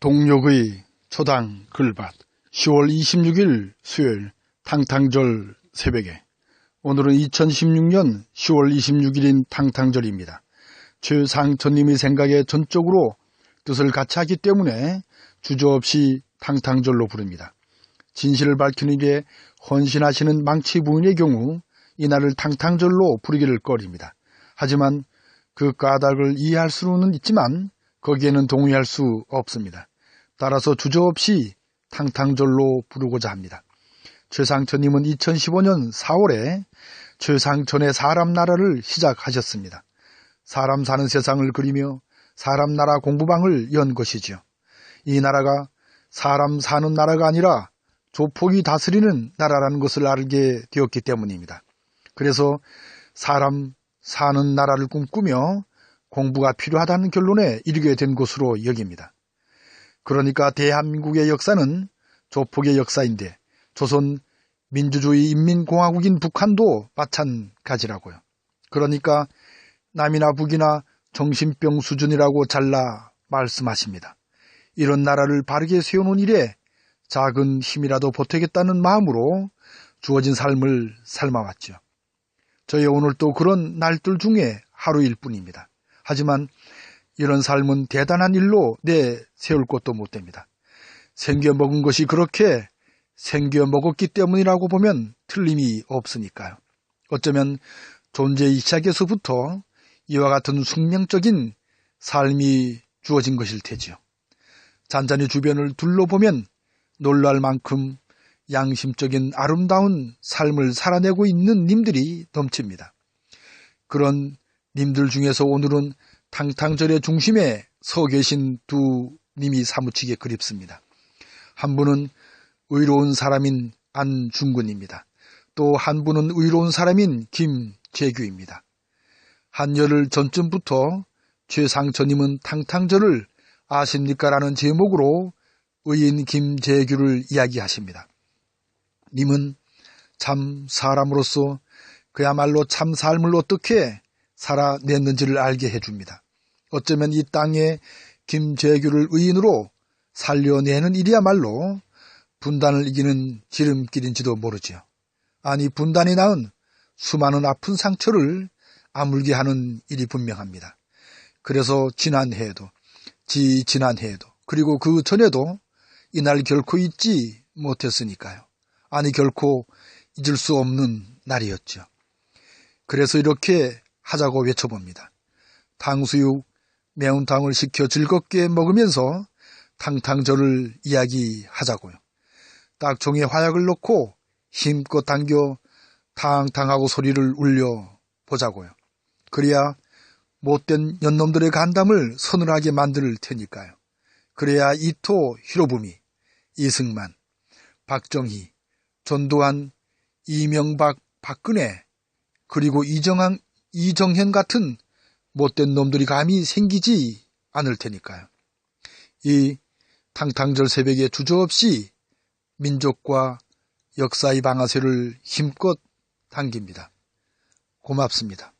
동력의 초당 글밭 10월 26일 수요일 탕탕절 새벽에 오늘은 2016년 10월 26일인 탕탕절입니다. 최상천님의 생각에 전적으로 뜻을 같이 하기 때문에 주저없이 탕탕절로 부릅니다. 진실을 밝히는 일에 헌신하시는 망치 부인의 경우 이날을 탕탕절로 부르기를 꺼립니다. 하지만 그 까닭을 이해할 수는 있지만 거기에는 동의할 수 없습니다. 따라서 주저없이 탕탕절로 부르고자 합니다. 최상천님은 2015년 4월에 최상천의 사람 나라를 시작하셨습니다. 사람 사는 세상을 그리며 사람 나라 공부방을 연 것이죠. 이 나라가 사람 사는 나라가 아니라 조폭이 다스리는 나라라는 것을 알게 되었기 때문입니다. 그래서 사람 사는 나라를 꿈꾸며 공부가 필요하다는 결론에 이르게 된 것으로 여깁니다. 그러니까 대한민국의 역사는 조폭의 역사인데 조선 민주주의 인민공화국인 북한도 마찬가지라고요. 그러니까 남이나 북이나 정신병 수준이라고 잘라 말씀하십니다. 이런 나라를 바르게 세워놓은 일에 작은 힘이라도 보태겠다는 마음으로 주어진 삶을 삶아왔죠. 저희 오늘도 그런 날들 중에 하루일 뿐입니다. 하지만 이런 삶은 대단한 일로 내세울 것도 못 됩니다. 생겨먹은 것이 그렇게 생겨먹었기 때문이라고 보면 틀림이 없으니까요. 어쩌면 존재의 시작에서부터 이와 같은 숙명적인 삶이 주어진 것일 테지요. 잔잔히 주변을 둘러보면 놀랄 만큼 양심적인 아름다운 삶을 살아내고 있는 님들이 넘칩니다. 그런 님들 중에서 오늘은 탕탕절의 중심에 서 계신 두 님이 사무치게 그립습니다. 한 분은 의로운 사람인 안중근입니다. 또 한 분은 의로운 사람인 김재규입니다. 한 열흘 전쯤부터 최상천님은 탕탕절을 아십니까? 라는 제목으로 의인 김재규를 이야기하십니다. 님은 참 사람으로서 그야말로 참 삶을 어떻게 살아냈는지를 알게 해줍니다. 어쩌면 이 땅에 김재규를 의인으로 살려내는 일이야말로 분단을 이기는 지름길인지도 모르지요. 아니 분단이 낳은 수많은 아픈 상처를 아물게 하는 일이 분명합니다. 그래서 지난해에도 지난해에도 그리고 그 전에도 이날 결코 잊지 못했으니까요. 아니 결코 잊을 수 없는 날이었죠. 그래서 이렇게 하자고 외쳐봅니다. 탕수육, 매운탕을 시켜 즐겁게 먹으면서 탕탕절을 이야기하자고요. 딱 종에 화약을 넣고 힘껏 당겨 탕탕하고 소리를 울려 보자고요. 그래야 못된 년놈들의 간담을 서늘하게 만들 테니까요. 그래야 이토 히로부미, 이승만, 박정희, 전두환, 이명박, 박근혜, 그리고 이정현 같은 못된 놈들이 감히 생기지 않을 테니까요. 이 탕탕절 새벽에 주저없이 민족과 역사의 방아쇠를 힘껏 당깁니다. 고맙습니다.